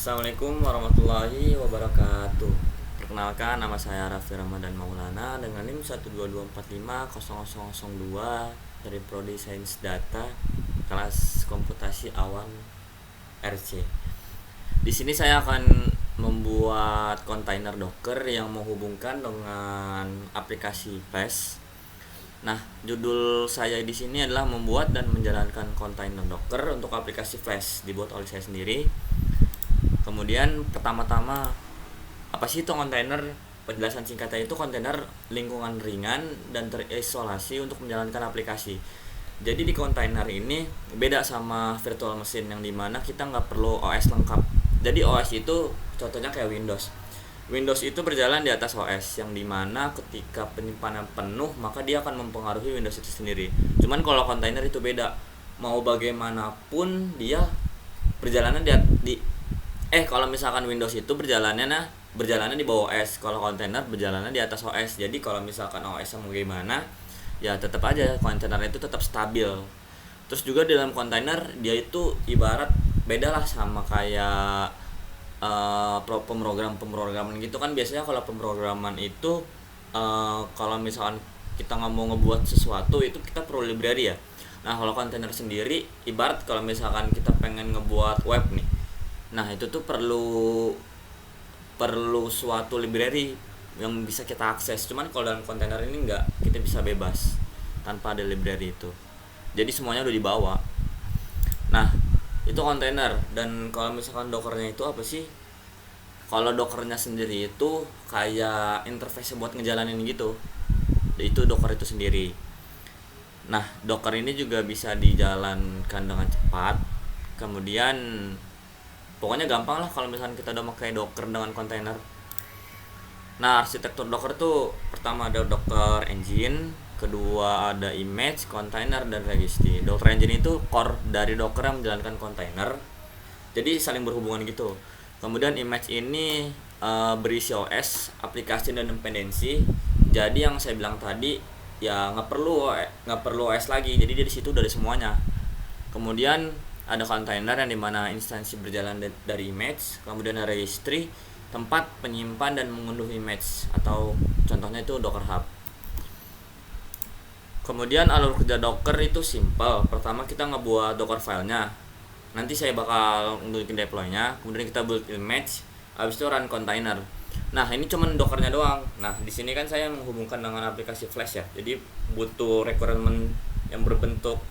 Assalamualaikum warahmatullahi wabarakatuh. Perkenalkan, nama saya Raffi Ramadan Maulana dengan NIM 122450002 dari Prodi Sains Data kelas Komputasi Awan RC. Di sini saya akan membuat kontainer Docker yang menghubungkan dengan aplikasi Flash. Nah, judul saya di sini adalah membuat dan menjalankan kontainer Docker untuk aplikasi Flash, dibuat oleh saya sendiri. Kemudian pertama-tama, apa sih itu kontainer? Penjelasan singkatnya itu kontainer lingkungan ringan dan terisolasi untuk menjalankan aplikasi. Jadi di kontainer ini beda sama virtual machine yang dimana kita nggak perlu OS lengkap. Jadi OS itu contohnya kayak Windows. Windows itu berjalan di atas OS yang dimana ketika penyimpanan penuh maka dia akan mempengaruhi Windows itu sendiri. Cuman kalau kontainer itu beda. Mau bagaimanapun dia berjalannya kalau misalkan Windows itu berjalannya di bawah OS, kalau kontainer berjalannya di atas OS. Jadi kalau misalkan OS yang bagaimana, ya tetap aja kontainer itu tetap stabil. Terus juga di dalam kontainer dia itu ibarat beda lah sama kayak pemrograman gitu kan. Biasanya kalau pemrograman itu kalau misalkan kita nggak mau ngebuat sesuatu itu kita perlu library ya. Nah, kalau kontainer sendiri ibarat kalau misalkan kita pengen ngebuat web nih, nah itu tuh perlu suatu library yang bisa kita akses. Cuman kalau dalam kontainer ini enggak, kita bisa bebas tanpa ada library itu. Jadi semuanya udah dibawa. Nah, itu kontainer. Dan kalau misalkan Dockernya itu apa sih? Kalau Dockernya sendiri itu kayak interface buat ngejalanin gitu. Itu Docker itu sendiri. Nah, Docker ini juga bisa dijalankan dengan cepat. Kemudian pokoknya gampang lah kalau misalnya kita udah pakai Docker dengan kontainer. Nah, arsitektur Docker tuh pertama ada Docker Engine, kedua ada image, container, dan registry. Docker Engine itu core dari Docker yang menjalankan kontainer. Jadi saling berhubungan gitu. Kemudian image ini berisi OS, aplikasi, dan dependensi. Jadi yang saya bilang tadi ya nggak perlu OS lagi. Jadi dari situ dari semuanya. Kemudian ada container yang dimana instansi berjalan dari image, kemudian ada registry, tempat penyimpan dan mengunduh image, atau contohnya itu Docker Hub. Kemudian alur kerja Docker itu simple. Pertama kita ngebuat Docker filenya, nanti saya bakal nunjukin deploynya, kemudian kita build image, habis itu run container. Nah, ini cuman Dockernya doang. Nah, di sini kan saya menghubungkan dengan aplikasi Flash ya, jadi butuh requirement yang berbentuk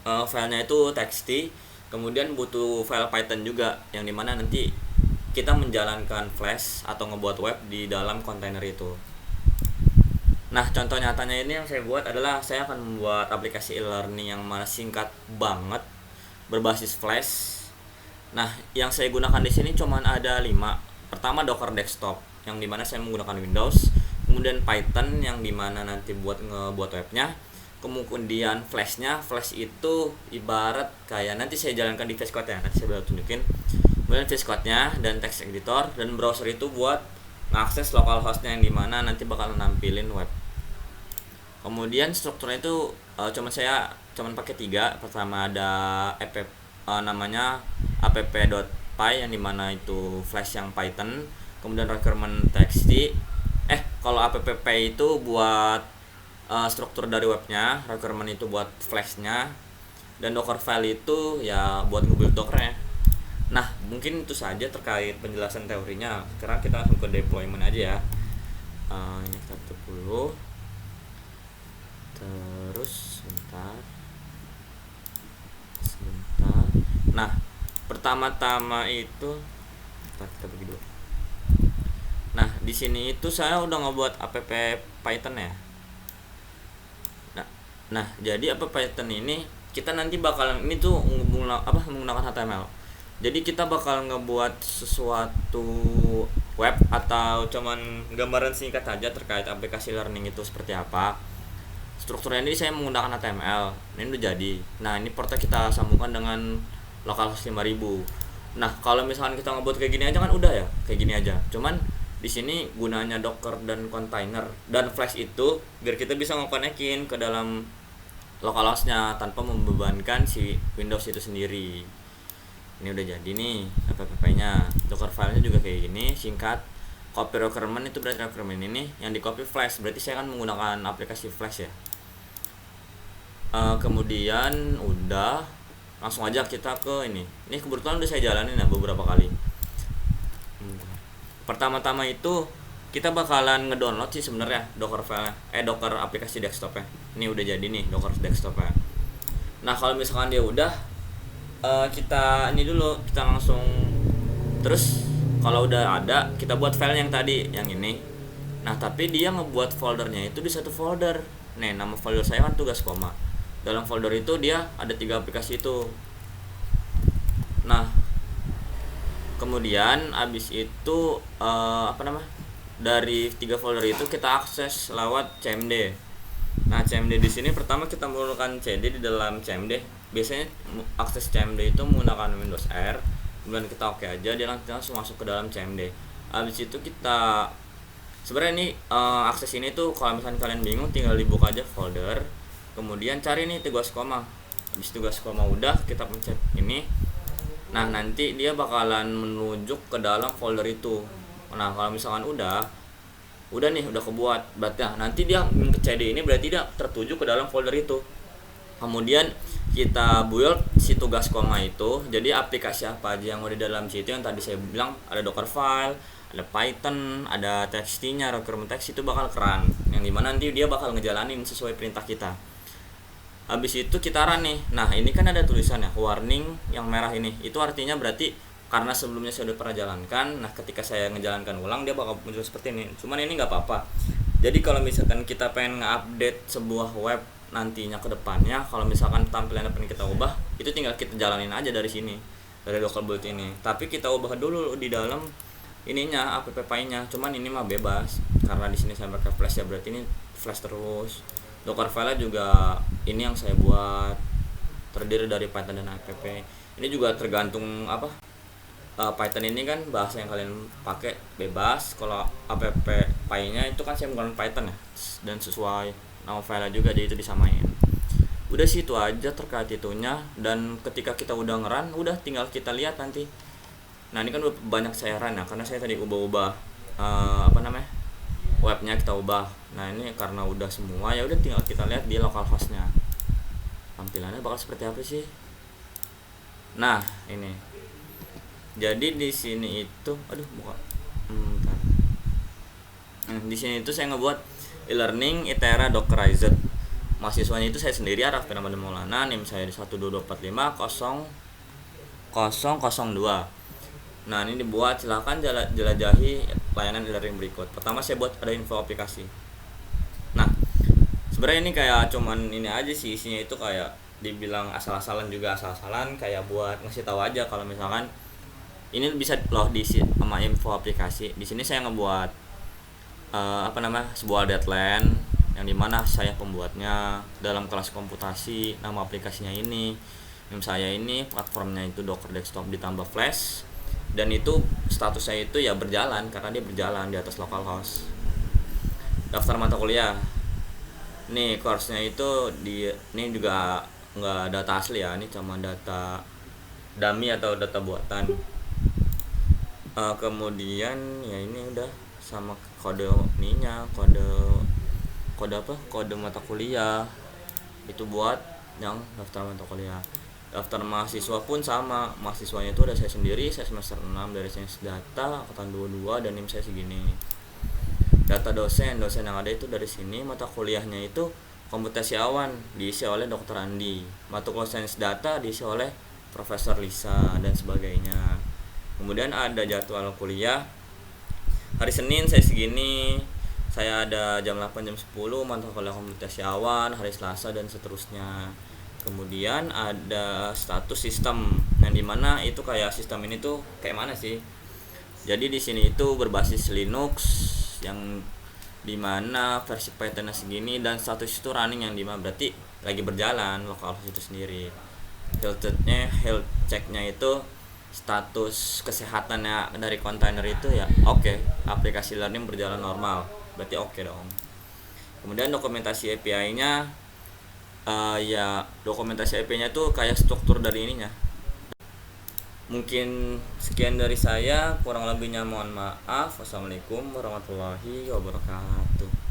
filenya itu txt. Kemudian butuh file Python juga yang dimana nanti kita menjalankan Flash atau ngebuat web di dalam kontainer itu. Nah, contoh nyatanya ini yang saya buat adalah saya akan membuat aplikasi e-learning yang mana singkat banget berbasis Flash. Nah, yang saya gunakan di sini cuman ada 5. Pertama Docker Desktop yang dimana saya menggunakan Windows, kemudian Python yang dimana nanti buat ngebuat webnya. Kemudian Flash itu ibarat kayak nanti saya jalankan di VS Code ya, nanti saya bakal tunjukin. Kemudian VS Code-nya dan text editor, dan browser itu buat mengakses localhost-nya yang dimana nanti bakal nampilin web. Kemudian strukturnya itu cuman pakai 3. Pertama ada namanya app.py yang dimana itu Flash yang Python, kemudian requirement txt. Kalau app.py itu buat struktur dari webnya, requirement itu buat Flash-nya, dan Docker file itu ya buat nge-build Docker-nya. Nah, mungkin itu saja terkait penjelasan teorinya. Sekarang kita langsung ke deployment aja ya. Ini kita tutup dulu. Terus sebentar. Nah, pertama-tama itu kita bagi dulu. Nah, di sini itu saya udah ngebuat app Python ya. Nah, jadi apa Python ini kita nanti bakalan ini tuh menggunakan HTML. Jadi kita bakal ngebuat sesuatu web atau cuman gambaran singkat saja terkait aplikasi learning itu seperti apa. Strukturnya ini saya menggunakan HTML. Ini udah jadi. Nah, ini portnya kita sambungkan dengan localhost 5000. Nah, kalau misalkan kita ngebuat kayak gini aja kan udah ya, kayak gini aja. Cuman di sini gunanya Docker dan container dan Flash itu biar kita bisa nge-connect-in ke dalam localhost-nya tanpa membebankan si Windows itu sendiri. Ini udah jadi nih app-nya. Docker filenya juga kayak gini, singkat. Copy requirement itu berarti requirement ini yang di copy flash, berarti saya akan menggunakan aplikasi flash ya. Kemudian udah langsung aja kita ke ini kebetulan udah saya jalanin ya beberapa kali. Pertama-tama itu kita bakalan ngedownload sih sebenarnya Docker file Docker aplikasi desktopnya. Ini udah jadi nih Docker desktopnya. Nah kalau misalkan dia udah kita ini dulu, kita langsung terus kalau udah ada kita buat file yang tadi yang ini. Nah tapi dia ngebuat foldernya itu di satu folder. Nih nama folder saya kan tugas koma. Dalam folder itu dia ada 3 aplikasi itu. Nah kemudian abis itu dari 3 folder itu kita akses lewat cmd. Nah cmd di sini pertama kita menggunakan cd di dalam cmd. Biasanya akses cmd itu menggunakan Windows R. Kemudian kita oke aja, dia langsung masuk ke dalam cmd. Abis itu kita sebenarnya ini akses ini tuh kalau misalnya kalian bingung tinggal dibuka aja folder, kemudian cari nih tugas koma. Habis tugas koma udah kita pencet ini. Nah nanti dia bakalan menunjuk ke dalam folder itu. Nah kalau misalkan udah nih udah kebuat, berarti nanti dia ke CD ini berarti dia tertuju ke dalam folder itu. Kemudian kita build si tugas koma itu. Jadi aplikasi apa aja yang ada di dalam situ yang tadi saya bilang, ada Docker file, ada Python, ada txt-nya, requirement text, itu bakal keren. Yang dimana nanti dia bakal ngejalanin sesuai perintah kita. Habis itu kita run nih. Nah ini kan ada tulisannya warning yang merah ini. Itu artinya berarti karena sebelumnya saya udah pernah jalankan. Nah ketika saya ngejalankan ulang dia bakal muncul seperti ini. Cuman ini nggak apa-apa. Jadi kalau misalkan kita pengen nge-update sebuah web nantinya ke depannya, kalau misalkan tampilan apa yang kita ubah, itu tinggal kita jalanin aja dari sini, dari local build ini. Tapi kita ubah dulu di dalam ininya app file-nya. Cuman ini mah bebas karena di sini saya pakai flash ya, berarti ini flash terus. Docker file juga ini yang saya buat terdiri dari Python dan app. Ini juga tergantung Python ini kan bahasa yang kalian pakai bebas. Kalau app file-nya itu kan saya menggunakan Python ya, dan sesuai nama file juga, jadi itu disamain. Udah sih itu aja terkait itunya. Dan ketika kita udah ngeran, udah tinggal kita lihat nanti. Nah ini kan banyak saya run ya, karena saya tadi ubah-ubah webnya kita ubah. Nah ini karena udah semua ya udah tinggal kita lihat di localhostnya tampilannya bakal seperti apa sih. Nah ini jadi di sini itu di sini itu saya ngebuat e-learning Itera Dockerized. Mahasiswanya itu saya sendiri, Araf Firman Maulana, NIM saya di 122450002. Nah ini dibuat, silahkan jelajahi layanan e-learning berikut. Pertama saya buat ada info aplikasi. Nah sebenarnya ini kayak cuman ini aja sih, isinya itu kayak dibilang asal-asalan juga asal-asalan, kayak buat ngasih tahu aja kalau misalkan ini bisa loh diisi sama info aplikasi. Di sini saya ngebuat sebuah deadline yang dimana saya pembuatnya dalam kelas komputasi. Nama aplikasinya ini, saya ini platformnya itu Docker Desktop ditambah Flash, dan itu status saya itu ya berjalan karena dia berjalan di atas localhost. Daftar mata kuliah nih, course-nya itu ini juga nggak data asli ya, ini cuma data dummy atau data buatan. Kemudian ya ini udah sama kode ininya, kode mata kuliah itu buat yang daftar mata kuliah. Daftar mahasiswa pun sama, mahasiswanya itu ada saya sendiri, saya semester 6 dari sains data angkatan 22 dan NIM saya segini. Data dosen yang ada itu dari sini. Mata kuliahnya itu komputasi awan diisi oleh Dr. Andi, mata kuliah sains data diisi oleh Profesor Lisa dan sebagainya. Kemudian ada jadwal kuliah. Hari Senin saya segini, saya ada jam 8 jam 10 mata kuliah komputasi awan, hari Selasa dan seterusnya. Kemudian ada status sistem yang dimana itu kayak sistem ini tuh kayak mana sih. Jadi di sini itu berbasis Linux yang dimana versi Python segini, dan status itu running yang dimana berarti lagi berjalan localhost itu sendiri. Health checknya itu status kesehatannya dari kontainer itu ya oke, aplikasi learning berjalan normal, berarti oke dong. Kemudian dokumentasi API-nya dokumentasi API-nya tuh kayak struktur dari ininya, Mungkin sekian dari saya, kurang lebihnya mohon maaf. Wassalamualaikum warahmatullahi wabarakatuh.